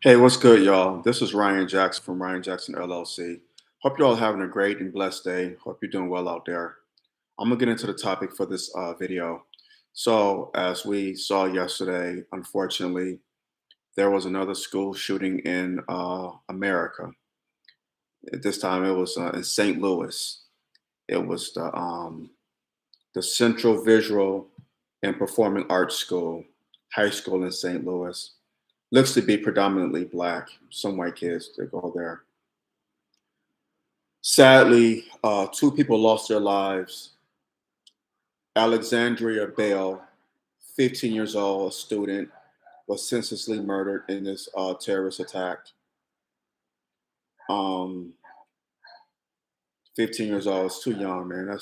Hey, what's good, y'all? This is Ryan Jackson from Ryan Jackson LLC. Hope you're all having a great and blessed day. Hope you're doing well out there. I'm gonna get into the topic for this video. So, as we saw yesterday, unfortunately, there was another school shooting in America. At this time, it was in St. Louis. It was the Central Visual and Performing Arts School, high school in St. Louis. Looks to be predominantly black. Some white kids that go there. Sadly, two people lost their lives. Alexandria Bell, 15 years old, a student, was senselessly murdered in this terrorist attack. Um, 15 years old is too young, man.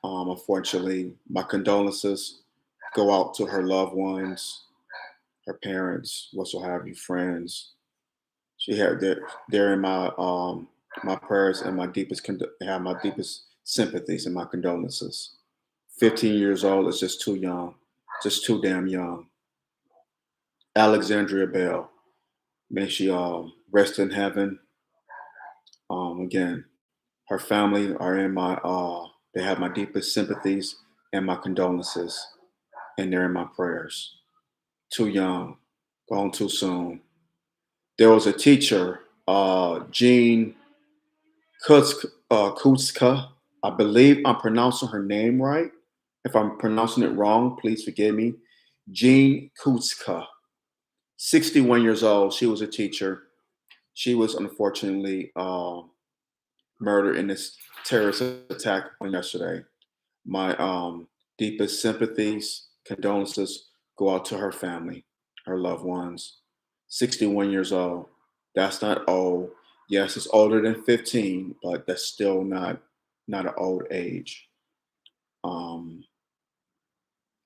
Unfortunately, my condolences go out to her loved ones, her parents, whatsoever have you, friends. She had they're in my prayers and have my deepest sympathies and my condolences. 15 years old is just too young, just too damn young. Alexandria Bell, may she rest in heaven. Again, her family are in they have my deepest sympathies and my condolences, and they're in my prayers. Too young, gone too soon. There was a teacher, Jean Kutska. I believe I'm pronouncing her name right. If I'm pronouncing it wrong, please forgive me. Jean Kutska, 61 years old. She was a teacher. She was unfortunately murdered in this terrorist attack on yesterday. My deepest sympathies, condolences go out to her family, her loved ones. 61 years old. That's not old. Yes, it's older than 15, but that's still not an old age. Um,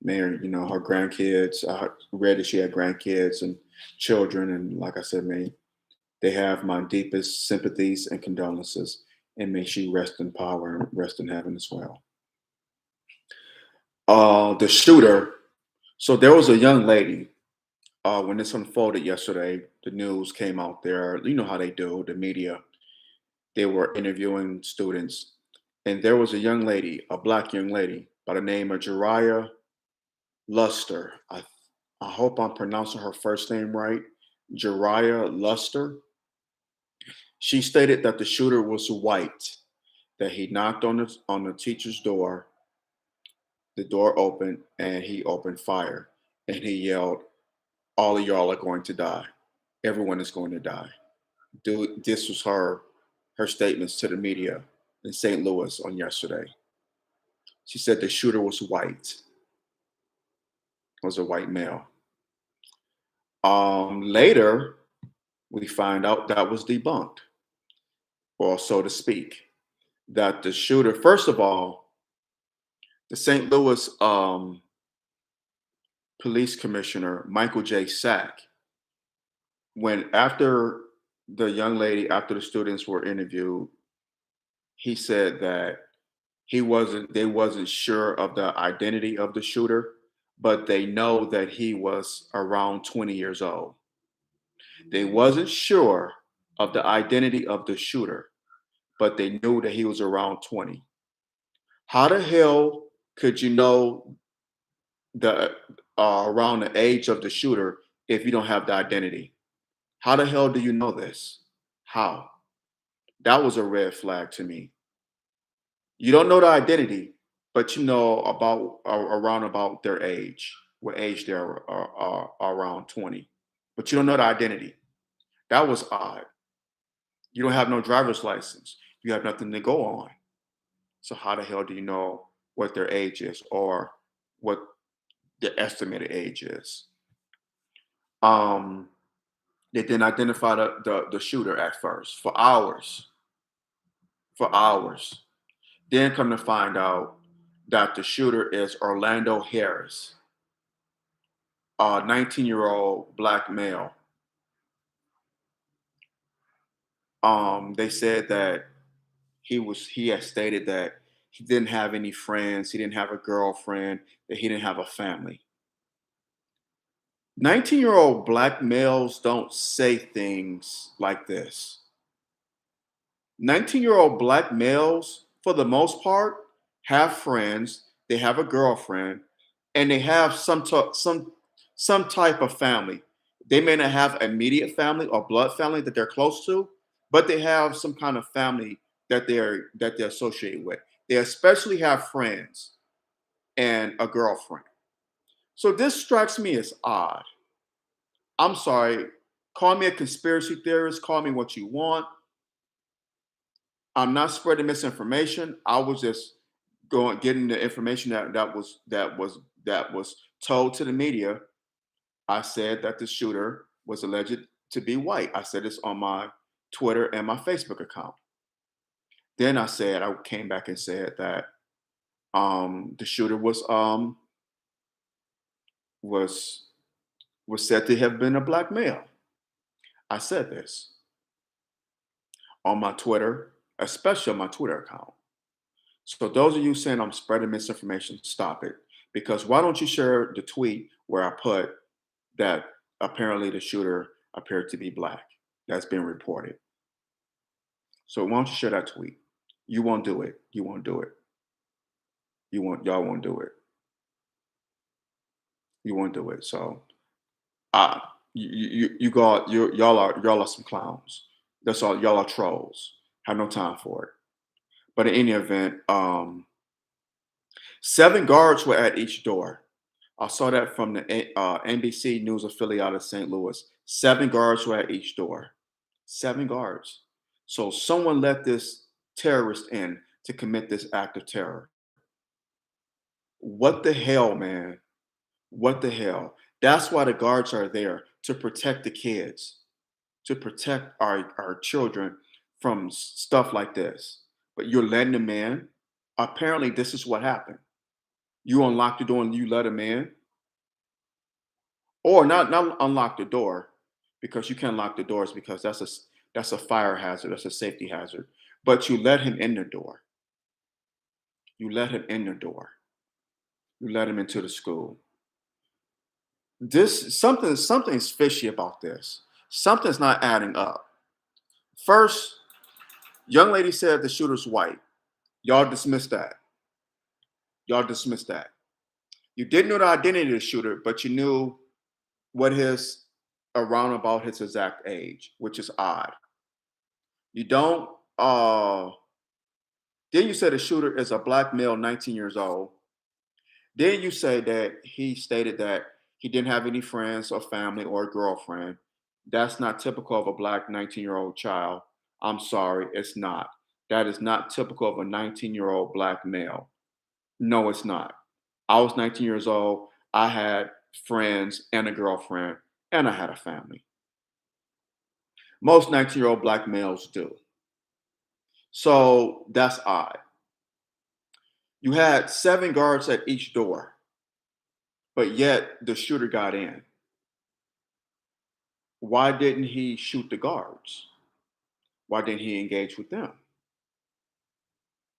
Mary, her grandkids. I read that she had grandkids and children, and like I said, they have my deepest sympathies and condolences, and may she rest in power and rest in heaven as well. The shooter. So there was a young lady. When this unfolded yesterday, the news came out there. You know how they do, the media. They were interviewing students, and there was a young lady, a black young lady, by the name of Jariah Luster. I hope I'm pronouncing her first name right. Jariah Luster. She stated that the shooter was white, that he knocked on the teacher's door. The door opened, and he opened fire, and he yelled, "All of y'all are going to die. Everyone is going to die." This was her statements to the media in St. Louis on yesterday. She said the shooter was white, was a white male. Later, we find out that was debunked, or so to speak, that the shooter, first of all, the St. Louis police commissioner, Michael J. Sack, when after after the students were interviewed, he said that they wasn't sure of the identity of the shooter, but they know that he was around 20 years old. They wasn't sure of the identity of the shooter, but they knew that he was around 20. How the hell could you know the around the age of the shooter if you don't have the identity? How the hell do you know this? How? That was a red flag to me. You don't know the identity, but you know around about their age, what age are around 20, but you don't know the identity. That was odd. You don't have no driver's license. You have nothing to go on. So how the hell do you know what their age is or what the estimated age is? Um, they didn't identify the shooter at first for hours. For hours. Then come to find out that the shooter is Orlando Harris, a 19-year-old black male. They said that he had stated that he didn't have any friends, he didn't have a girlfriend, that he didn't have a family. 19-year-old black males don't say things like this. 19-year-old black males, for the most part, have friends, they have a girlfriend, and they have some type of family. They may not have immediate family or blood family that they're close to, but they have some kind of family that they're associated with. They especially have friends and a girlfriend. So this strikes me as odd. I'm sorry, call me a conspiracy theorist, call me what you want. I'm not spreading misinformation. I was just going getting the information that was told to the media. I said that the shooter was alleged to be white. I said this on my Twitter and my Facebook account. Then I came back and said that the shooter was was said to have been a black male. I said this on my Twitter, especially on my Twitter account. So those of you saying I'm spreading misinformation, stop it. Because why don't you share the tweet where I put that apparently the shooter appeared to be black? That's been reported. So why don't you share that tweet? You won't do it. You won't do it. Y'all won't do it. You won't do it. So uh y'all are some clowns. That's all. Y'all are trolls. Have no time for it. But in any event, 7 guards were at each door. I saw that from the NBC News affiliate out of St. Louis. 7 guards were at each door. 7 guards. So someone let this terrorist in to commit this act of terror. What the hell, man? What the hell? That's why the guards are there to protect the kids, to protect our children from stuff like this. But you're letting them in. Apparently, this is what happened. You unlock the door and you let them in, or not unlock the door because you can't lock the doors because that's a fire hazard, that's a safety hazard. But you let him in the door. You let him in the door. You let him into the school. This something's fishy about this. Something's not adding up. First, young lady said the shooter's white. Y'all dismissed that. Y'all dismissed that. You didn't know the identity of the shooter, but you knew what his around about his exact age, which is odd. You don't then you said the shooter is a black male, 19 years old. Then you say that he stated that he didn't have any friends or family or a girlfriend. That's not typical of a black 19-year-old child. I'm sorry, it's not. That is not typical of a 19-year-old black male. No, it's not. I was 19 years old. I had friends and a girlfriend, and I had a family. Most 19-year-old black males do. So that's odd. You had 7 guards at each door, but yet the shooter got in. Why didn't he shoot the guards? Why didn't he engage with them?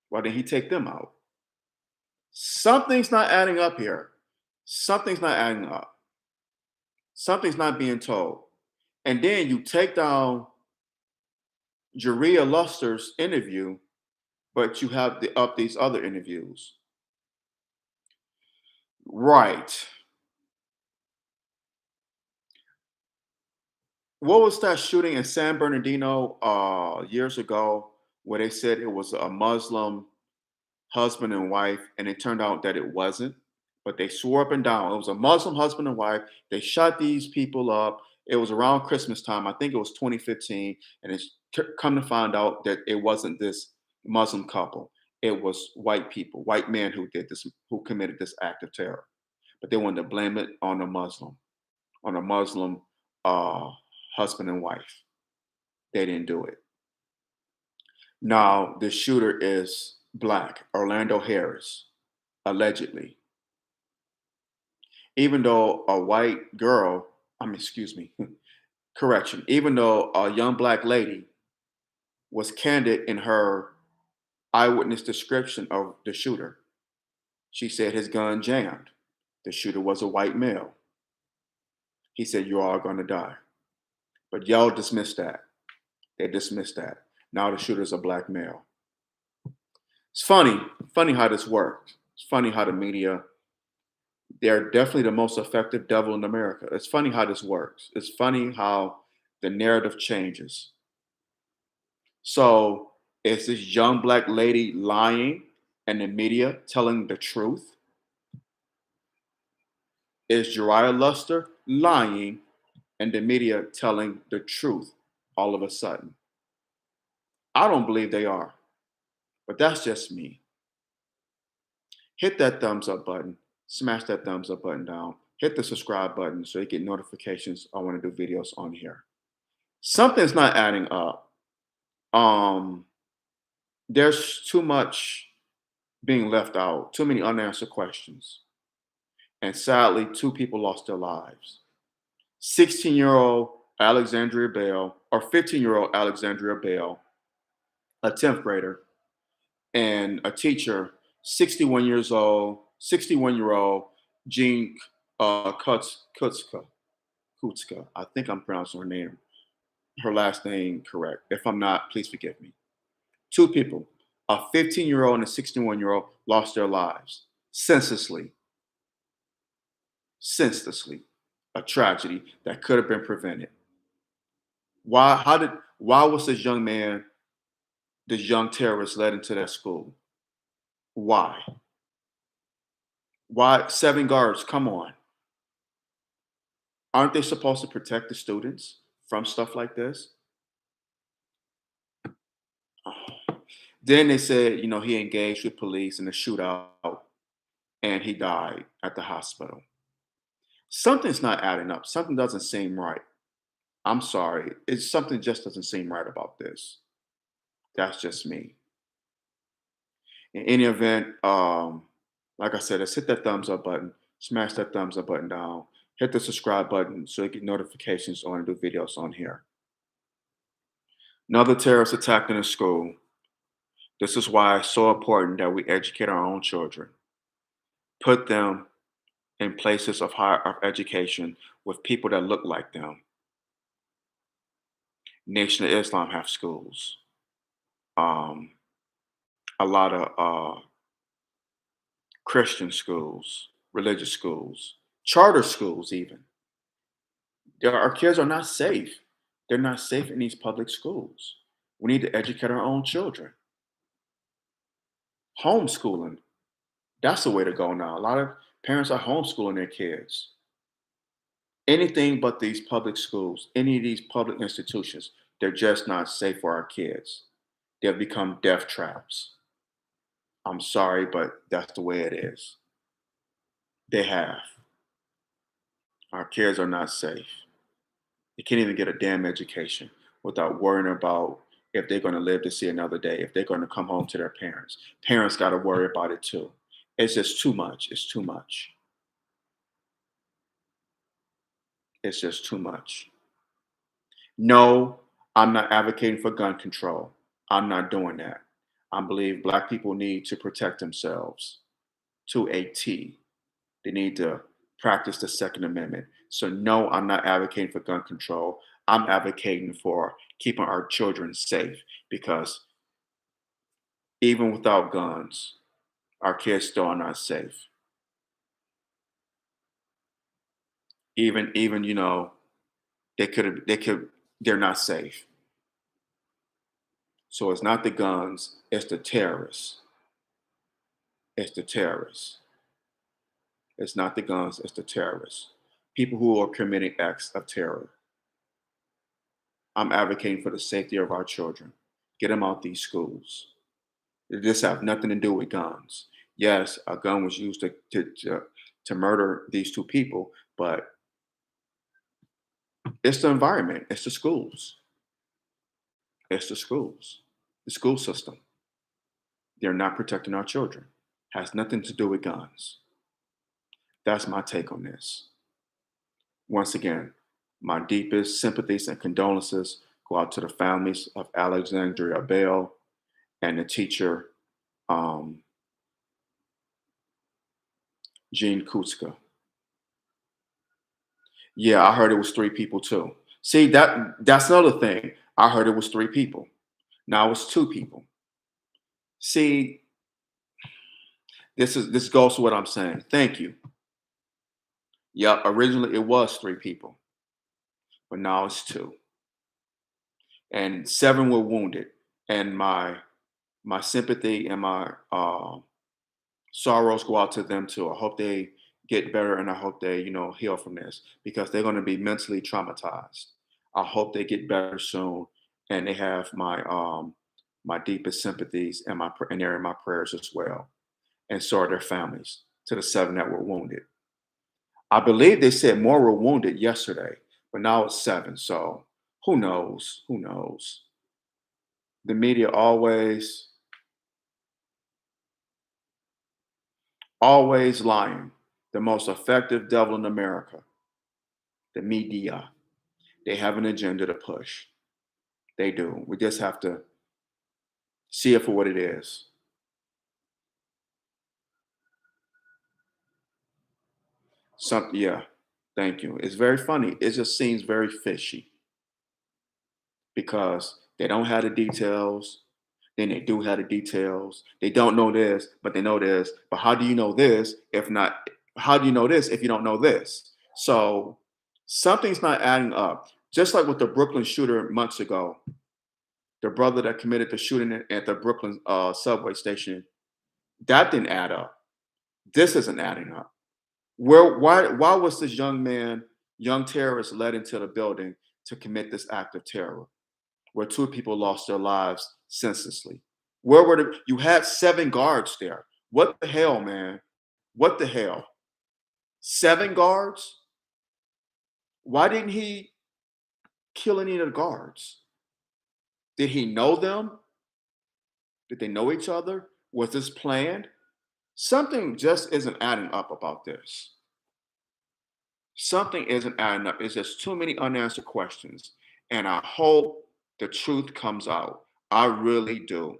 Why didn't he take them out? Something's not adding up here. Something's not adding up. Something's not being told. And then you take down Jaria Luster's interview, but you have up these other interviews. Right. What was that shooting in San Bernardino years ago where they said it was a Muslim husband and wife, and it turned out that it wasn't? But they swore up and down it was a Muslim husband and wife. They shot these people up. It was around Christmas time. I think it was 2015, and it's come to find out that it wasn't this Muslim couple. It was white people, white men who did this, who committed this act of terror. But they wanted to blame it on a Muslim uh, husband and wife. They didn't do it. Now, the shooter is black, Orlando Harris, allegedly. Even though a white girl, excuse me, correction, even though a young black lady was candid in her eyewitness description of the shooter. She said his gun jammed. The shooter was a white male. He said, "You're all going to die." But y'all dismissed that. They dismissed that. Now the shooter's a black male. It's funny how this works. It's funny how the media, they're definitely the most effective devil in America. It's funny how this works. It's funny how the narrative changes. So is this young black lady lying and the media telling the truth? Is Jariah Luster lying and the media telling the truth all of a sudden? I don't believe they are, but that's just me. Hit that thumbs up button, smash that thumbs up button down, hit the subscribe button so you get notifications I want to do videos on here. Something's not adding up. Um, there's too much being left out, too many unanswered questions. And sadly, two people lost their lives. 16-year-old Alexandria Bell, or 15-year-old Alexandria Bell, a 10th grader, and a teacher, 61-year-old Jean Kutska. I think I'm pronouncing her last name correct. If I'm not, please forgive me. Two people, a 15-year-old and a 61-year-old, lost their lives senselessly. Senselessly. A tragedy that could have been prevented. Why was this young man, this young terrorist led into that school? Why? Why 7 guards? Come on. Aren't they supposed to protect the students from stuff like this? Oh. Then they said, he engaged with police in a shootout and he died at the hospital. Something's not adding up. Something doesn't seem right. I'm sorry. Something just doesn't seem right about this. That's just me. In any event, like I said, let's hit that thumbs up button, smash that thumbs up button down, hit the subscribe button so you get notifications on new videos on here. Another terrorist attack in a school. This is why it's so important that we educate our own children, put them in places of higher education with people that look like them. Nation of Islam have schools. Um, a lot of Christian schools, religious schools, charter schools, even. Our kids are not safe. They're not safe in these public schools. We need to educate our own children. Homeschooling, that's the way to go now. A lot of parents are homeschooling their kids. Anything but these public schools, any of these public institutions, they're just not safe for our kids. They've become death traps. I'm sorry, but that's the way it is. They have. Our kids are not safe. They can't even get a damn education without worrying about if they're going to live to see another day, if they're going to come home to their parents. Parents got to worry about it too. It's just too much. It's too much. It's just too much. No, I'm not advocating for gun control. I'm not doing that. I believe Black people need to protect themselves to a T. They need to practice the Second Amendment. So, no, I'm not advocating for gun control. I'm advocating for keeping our children safe because even without guns, our kids still are not safe. Even they're not safe. So it's not the guns, it's the terrorists. It's the terrorists. It's not the guns, it's the terrorists. People who are committing acts of terror. I'm advocating for the safety of our children. Get them out these schools. This have nothing to do with guns. Yes, a gun was used to murder these two people, but it's the environment, it's the schools, it's the school system. They're not protecting our children. Has nothing to do with guns. That's my take on this. Once again, my deepest sympathies and condolences go out to the families of Alexandria Bell and the teacher, um, Jean Kutska. Yeah, I heard it was 3 people too. See, that's another thing. I heard it was 3 people. Now it's 2 people. See, this goes to what I'm saying. Thank you. Yep, originally it was 3 people, but now it's two. And 7 were wounded. And my sympathy and my sorrows go out to them too. I hope they get better and I hope they, heal from this because they're going to be mentally traumatized. I hope they get better soon and they have my deepest sympathies and and they're in my prayers as well. And so are their families to the 7 that were wounded. I believe they said more were wounded yesterday, but now it's 7. So who knows? Who knows? The media always lying. The most effective devil in America, the media. They have an agenda to push. They do. We just have to see it for what it is. Something, yeah. Thank you. It's very funny. It just seems very fishy because they don't have the details. Then they do have the details. They don't know this, but they know this. But how do you know this if not? How do you know this if you don't know this? So something's not adding up. Just like with the Brooklyn shooter months ago, the brother that committed the shooting at the Brooklyn subway station, that didn't add up. This isn't adding up. Why was this young terrorist led into the building to commit this act of terror where 2 people lost their lives senselessly? Where were you had 7 guards there? What the hell, man? What the hell? 7 guards? Why didn't he kill any of the guards? Did he know them? Did they know each other? Was this planned? Something just isn't adding up about this. Something isn't adding up. It's just too many unanswered questions. And I hope the truth comes out. I really do.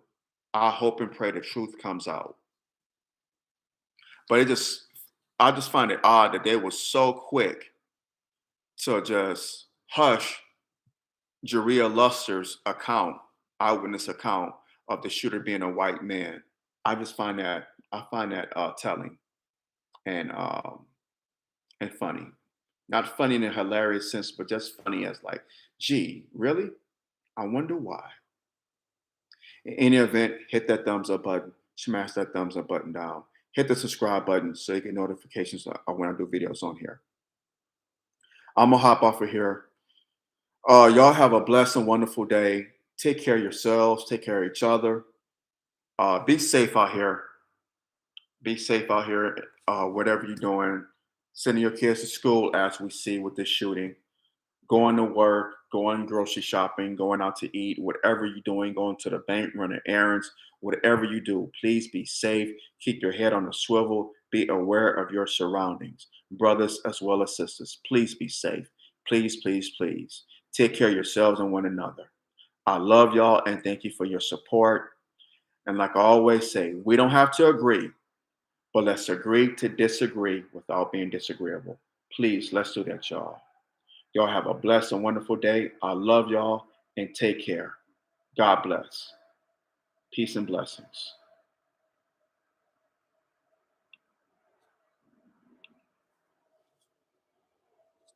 I hope and pray the truth comes out. But I just find it odd that they were so quick to just hush Jaria Luster's account, eyewitness account of the shooter being a white man. I find that telling and funny. Not funny in a hilarious sense, but just funny as like, gee, really? I wonder why. In any event, hit that thumbs up button, smash that thumbs up button down, hit the subscribe button so you get notifications of when I do videos on here. I'm gonna hop off of here. Y'all have a blessed and wonderful day. Take care of yourselves, take care of each other. Be safe out here. Be safe out here, whatever you're doing. Sending your kids to school as we see with this shooting. Going to work, going grocery shopping, going out to eat, whatever you're doing, going to the bank, running errands, whatever you do, please be safe. Keep your head on a swivel. Be aware of your surroundings. Brothers as well as sisters, please be safe. Please, please, please. Take care of yourselves and one another. I love y'all and thank you for your support. And like I always say, we don't have to agree, but let's agree to disagree without being disagreeable. Please, let's do that, y'all. Y'all have a blessed and wonderful day. I love y'all and take care. God bless. Peace and blessings.